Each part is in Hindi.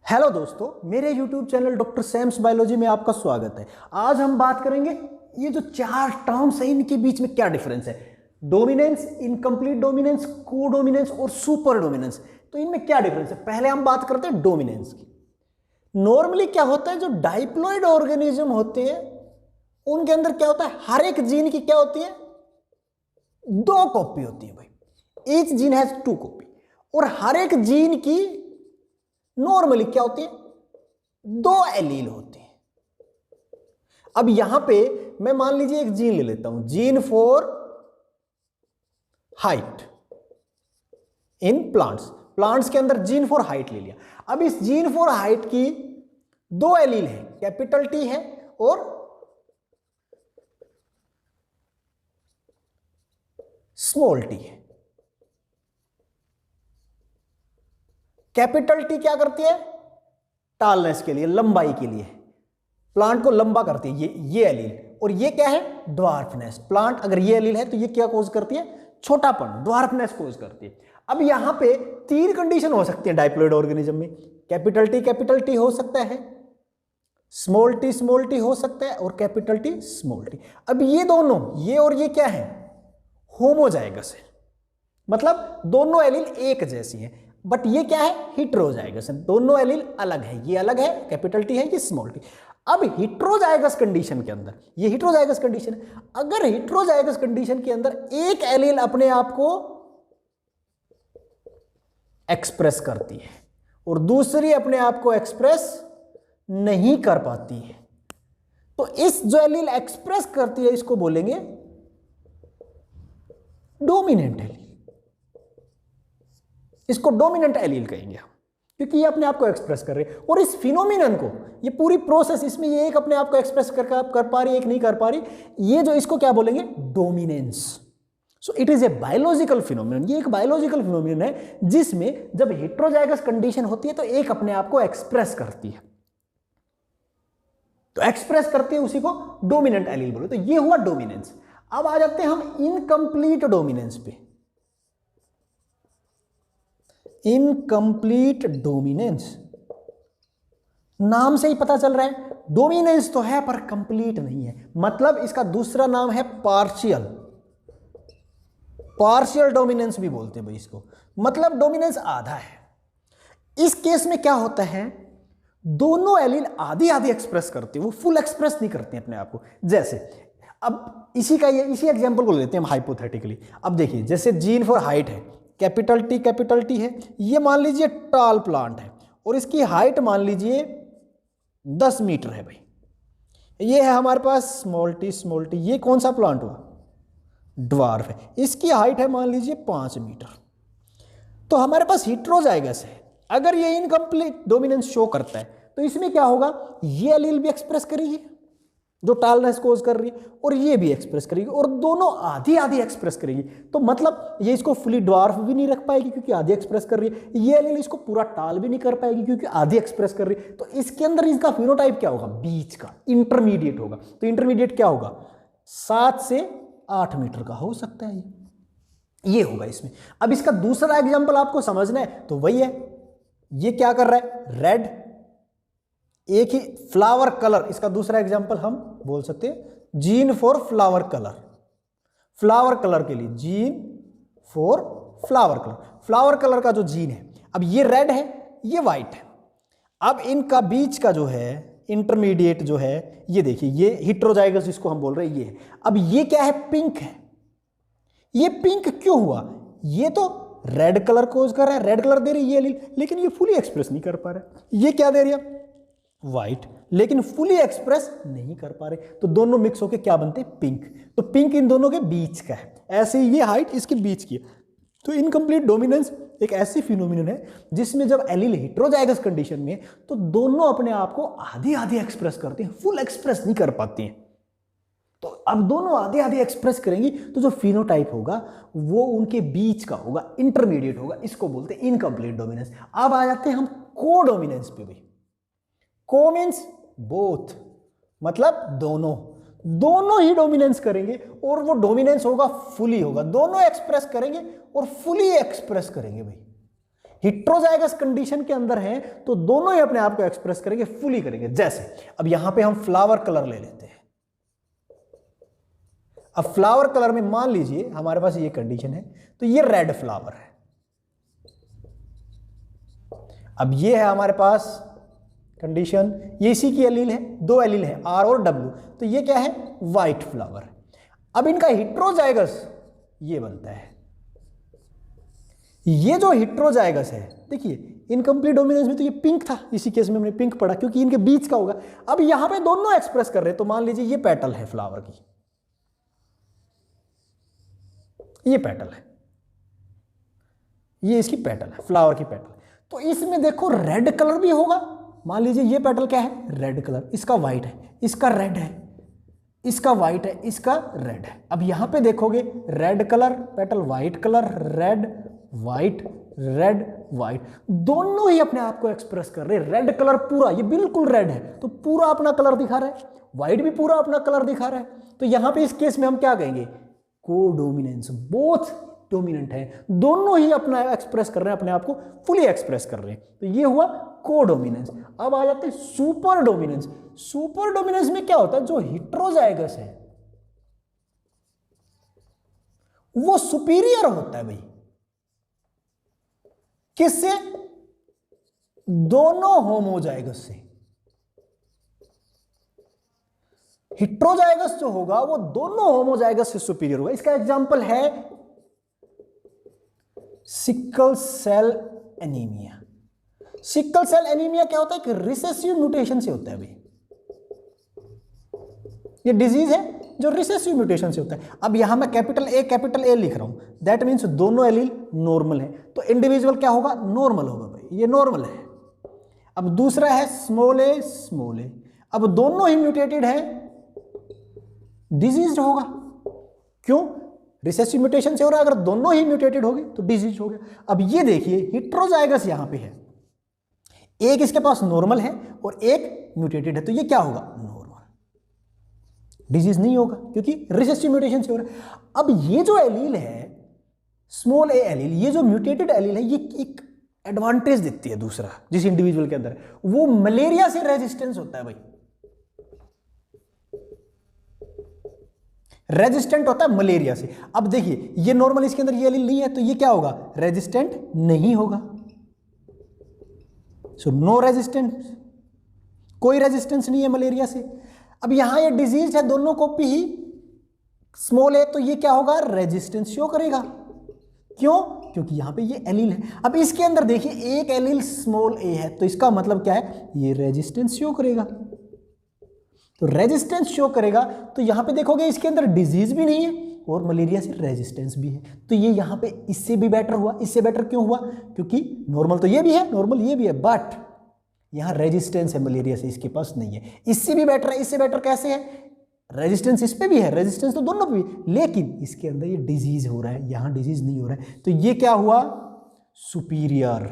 हेलो दोस्तों, मेरे YouTube channel doctor Sam's biology में आपका स्वागत है। आज हम बात करेंगे ये जो चार टर्म्स है इनके बीच में क्या डिफरेंस है। डोमिनेंस, इनकम्प्लीट डोमिनेंस, कोडोमिनेंस और सुपर डोमिनेंस। तो इनमें क्या डिफरेंस है, पहले हम बात करते हैं डोमिनेंस की। नॉर्मली क्या होता है, जो डाइप्लॉइड ऑर्गेनिज्म होते हैं उनके अंदर क्या होता है, हर एक जीन की क्या होती है, दो कॉपी होती है भाई। Each gene has two copy. और हर एक जीन की नॉर्मली क्या होती है, दो एलील होते हैं। अब यहां पे मैं मान लीजिए एक जीन ले लेता हूं, gene for height in plants. Plants के अंदर जीन फॉर हाइट ले लिया। अब इस जीन फॉर हाइट की दो एलील है, कैपिटल टी है और स्मॉल टी है। कैपिटल टी क्या करती है, टालनेस के लिए, लंबाई के लिए, प्लांट को लंबा करती है ये एलील। और ये क्या है, ड्वार्फनेस। प्लांट अगर ये एलील है तो ये क्या कोज करती है, छोटापन, ड्वार्फनेस कोज करती है। अब यहां पे तीन कंडीशन हो सकती है डाइप्लॉइड ऑर्गेनिज्म में। कैपिटल टी हो सकता है, स्मॉल टी हो सकता है और कैपिटल टी स्मॉल टी। अब ये दोनों, ये और ये क्या है, होमोजाइगस है, मतलब दोनों एलील एक जैसी है। बट ये क्या है, हेटेरोजाइगस है, दोनों एलील अलग है, ये अलग है, कैपिटल टी है, ये स्मॉल टी। अब हेटेरोजाइगस कंडीशन के अंदर, ये हेटेरोजाइगस कंडीशन है, अगर हेटेरोजाइगस कंडीशन के अंदर एक एलील अपने आप को एक्सप्रेस करती है और दूसरी अपने आप को एक्सप्रेस नहीं कर पाती है, तो इस जो एलील एक्सप्रेस करती है इसको बोलेंगे डोमिनेंट एलील। इसको डोमिनेंट एलील कहेंगे हम, क्योंकि ये अपने आप को एक्सप्रेस कर रहे हैं। और इस फिनोमिनन को, ये पूरी प्रोसेस, इसमें ये एक अपने आप को एक्सप्रेस कर पा रही है, एक नहीं कर पा रही, ये जो इसको क्या बोलेंगे, dominance. So it is a biological phenomenon. ये एक बायोलॉजिकल फिनोमिनन है जिसमें जब हेटेरोजाइगस कंडीशन होती है तो एक अपने आप को एक्सप्रेस करती है, तो एक्सप्रेस करती है, उसी को डोमिनेंट एलील बोले। तो ये हुआ डोमिनेंस। अब आ जाते हैं हम इनकम्प्लीट डोमिनेंस पे। इनकम्प्लीट डोमिनेंस, नाम से ही पता चल रहा है डोमिनेंस तो है पर कंप्लीट नहीं है, मतलब इसका दूसरा नाम है पार्शियल। पार्शियल डोमिनेंस भी बोलते हैं भाई इसको, मतलब डोमिनेंस आधा है। इस केस में क्या होता है, दोनों एलील आधी आधी एक्सप्रेस करते हैं, वो फुल एक्सप्रेस नहीं करते अपने आप को। जैसे अब इसी एग्जांपल को लेते हैं हम हाइपोथेटिकली। अब देखिए, जैसे जीन फॉर हाइट है, कैपिटल टी है, ये मान लीजिए टॉल प्लांट है और इसकी हाइट मान लीजिए 10 मीटर है भाई। ये है हमारे पास स्मॉल टी, ये कौन सा प्लांट हुआ, ड्वार्फ है, इसकी हाइट है मान लीजिए 5 मीटर। तो हमारे पास हेटेरोजाइगस है। अगर ये इनकम्प्लीट डोमिनेंस शो करता है तो इसमें क्या होगा, ये एलील भी एक्सप्रेस करेगी जो टालनेस कोज कर रही है, और ये भी एक्सप्रेस करेगी, और दोनों आधी आधी एक्सप्रेस करेगी। तो मतलब ये इसको फुली ड्वार्फ भी नहीं रख पाएगी क्योंकि आधी एक्सप्रेस कर रही है, ये एलील इसको पूरा टाल भी नहीं कर पाएगी क्योंकि आधी एक्सप्रेस कर रही है। तो इसके अंदर इसका फिनोटाइप क्या होगा, बीच का, इंटरमीडिएट होगा। तो इंटरमीडिएट क्या होगा, 7 से 8 मीटर का हो सकता है, ये होगा इसमें। अब इसका दूसरा एग्जाम्पल आपको समझना है तो वही है, ये क्या कर रहा है, रेड, एक ही फ्लावर कलर, इसका दूसरा एग्जांपल हम बोल सकते हैं gene for flower colour. Flower colour के लिए gene for flower colour, flower colour का जो जीन है, अब ये रेड है, ये वाइट है। अब इनका बीच का जो है इंटरमीडिएट जो है, ये देखिए, ये हेटेरोजाइगस जिसको हम बोल रहे हैं, ये है। अब ये क्या है, पिंक है। ये पिंक क्यों हुआ, ये तो रेड कलर कोज कर रहा है, रेड कलर दे रही है ये, लेकिन ये फुली एक्सप्रेस नहीं कर पा रहा है। ये क्या दे रही है, व्हाइट, लेकिन फुली एक्सप्रेस नहीं कर पा रहे। तो दोनों मिक्स होके क्या बनते हैं, पिंक। तो पिंक इन दोनों के बीच का है, ऐसे ही ये हाइट इसके बीच की है। तो इनकम्प्लीट डोमिनेंस एक ऐसी फिनोमिनन है जिसमें जब एलील हेटेरोजाइगस कंडीशन में तो दोनों अपने आप को आधी आधी एक्सप्रेस करते हैं, फुल एक्सप्रेस नहीं कर पाती हैं। तो अब दोनों आधे आधे एक्सप्रेस करेंगी तो जो फिनोटाइप होगा वो उनके बीच का होगा, इंटरमीडिएट होगा, इसको बोलते हैं इनकम्प्लीट डोमिनेंस। अब आ जाते हैं हम कोडोमिनेंस पे भी। को मीन्स बोथ, मतलब दोनों ही डोमिनेंस करेंगे और वो डोमिनेंस होगा फुली होगा, दोनों एक्सप्रेस करेंगे और फुली एक्सप्रेस करेंगे भाई। हिट्रोजाइगस कंडीशन के अंदर हैं तो दोनों ही अपने आप को एक्सप्रेस करेंगे, फुली करेंगे। जैसे अब यहां पे हम फ्लावर कलर ले लेते हैं। अब फ्लावर कलर में मान लीजिए हमारे पास ये कंडीशन है, तो ये रेड फ्लावर है। अब ये है हमारे पास कंडीशन, ये इसी की एलील है, दो एलील है आर और डब्ल्यू, तो ये क्या है, व्हाइट फ्लावर। अब इनका हिट्रोजाइगस ये बनता है। ये जो हिट्रोजाइगस है, देखिए इनकम्प्लीट डोमिनेंस में तो ये पिंक था, इसी केस में हमने पिंक पढ़ा क्योंकि इनके बीच का होगा। अब यहां पे दोनों एक्सप्रेस कर रहे हैं, तो मान लीजिए ये पेटल है फ्लावर की, ये पेटल है, ये इसकी पेटल है, फ्लावर की पेटल। तो इसमें देखो रेड कलर भी होगा। मान लीजिए ये पेटल क्या है, रेड कलर, इसका व्हाइट है, इसका रेड है, इसका व्हाइट है, इसका रेड है। अब यहां पे देखोगे red colour petal, white colour, red white, red white, दोनों ही अपने आप को एक्सप्रेस कर रहे हैं। रेड कलर पूरा, ये बिल्कुल रेड है तो पूरा अपना कलर दिखा रहा है, व्हाइट भी पूरा अपना कलर दिखा रहा है। तो यहां पे इस केस में हम क्या कहेंगे, कोडोमिनेंस, बोथ डोमिनेंट है, दोनों ही अपना एक्सप्रेस कर रहे हैं, अपने आप को फुली एक्सप्रेस कर रहे हैं। तो ये हुआ कोडोमिनेंस। अब आ जाते हैं सुपर डोमिनेंस। सुपर डोमिनेंस में क्या होता है, जो हिट्रोजाइगस है वो सुपीरियर होता है भाई, किससे, दोनों होमोजाइगस से। हिट्रोजाइगस जो होगा वो दोनों होमोजाइगस से सुपीरियर होगा। इसका एग्जांपल है sickle cell anaemia. Sickle cell anaemia क्या होता है कि रिसेसिव म्यूटेशन से होता है भाई, ये डिजीज है जो रिसेसिव म्यूटेशन से होता है। अब यहां मैं कैपिटल ए लिख रहा हूं, दैट मींस दोनों एलील नॉर्मल है, तो इंडिविजुअल क्या होगा, नॉर्मल होगा भाई, ये नॉर्मल है। अब दूसरा है स्मॉल ए, अब दोनों ही म्यूटेटेड है, डिजीज होगा। क्यों, रिसेसिव म्यूटेशन से हो रहा है, अगर दोनों ही म्यूटेटेड हो गए तो डिजीज हो गया। अब ये देखिए हिट्रोजाइगस यहां पे है, एक इसके पास नॉर्मल है और एक म्यूटेटेड है, तो ये क्या होगा, नॉर्मल, डिजीज नहीं होगा क्योंकि रिसेसिव म्यूटेशन से हो रहा है। अब ये जो एलील है स्मॉल ए एलील, ये जो म्यूटेटेड एलील है, ये एक एडवांटेज देती है दूसरा जिस इंडिविजुअल के अंदर, वो मलेरिया से रेजिस्टेंस होता है भाई, रेजिस्टेंट होता है मलेरिया से। अब देखिए ये नॉर्मल, इसके अंदर ये एलील नहीं है, तो ये क्या होगा, रेजिस्टेंट नहीं होगा। सो नो रेजिस्टेंस, कोई रेजिस्टेंस नहीं है मलेरिया से। अब यहां ये डिजीज है, दोनों कॉपी ही स्मॉल है, तो ये क्या होगा, रेजिस्टेंस शो करेगा। क्यों, क्योंकि यहां पे ये एलील है। अब इसके अंदर देखिए एक एलील स्मॉल ए है, तो इसका मतलब क्या है, ये रेजिस्टेंस शो करेगा। तो रेजिस्टेंस शो करेगा, तो यहां पे देखोगे इसके अंदर डिजीज भी नहीं है और मलेरिया से रेजिस्टेंस भी है, तो ये यहां पे इससे भी बेटर हुआ। इससे बेटर क्यों हुआ, क्योंकि नॉर्मल तो ये भी है, नॉर्मल ये भी है, बट यहां रेजिस्टेंस है मलेरिया से, इसके पास नहीं है। इससे भी बेटर है, इससे बेटर कैसे है, रेजिस्टेंस इस पे भी है, रेजिस्टेंस तो दोनों पे भी, लेकिन इसके अंदर ये डिजीज हो रहा है, यहां डिजीज नहीं हो रहा है, तो ये क्या हुआ, सुपीरियर।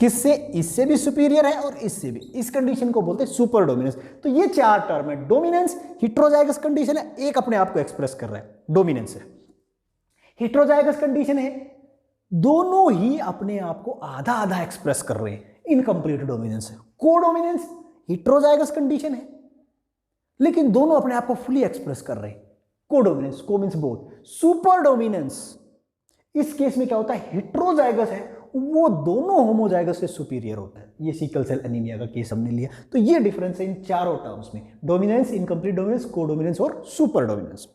किससे, इससे भी सुपीरियर है और इससे भी। इस कंडीशन को बोलते हैं सुपर डोमिनेंस। तो ये चार टर्म है, डोमिनेंस, हिट्रोजाइगस कंडीशन है, एक अपने आप को एक्सप्रेस कर रहा है, डोमिनेंस है। हिट्रोजाइगस कंडीशन है, दोनों ही अपने आप को आधा आधा एक्सप्रेस कर रहे हैं, इनकम्प्लीट डोमिनेंस है। कोडोमिनेंस हिट्रोजाइगस कंडीशन है, लेकिन दोनों अपने आप को फुली एक्सप्रेस कर रहे हैं, कोडोमिनेंस, को मींस बोथ। सुपर डोमिनेंस, इस केस में क्या होता है, हिट्रोजाइगस है वो दोनों होमोजाइगस से सुपीरियर होता है। ये सिकल सेल एनीमिया का केस हमने लिया। तो ये डिफरेंस है इन चारों टर्म्स में, डोमिनेंस, इनकम्प्लीट डोमिनेंस, कोडोमिनेंस और सुपर डोमिनेंस।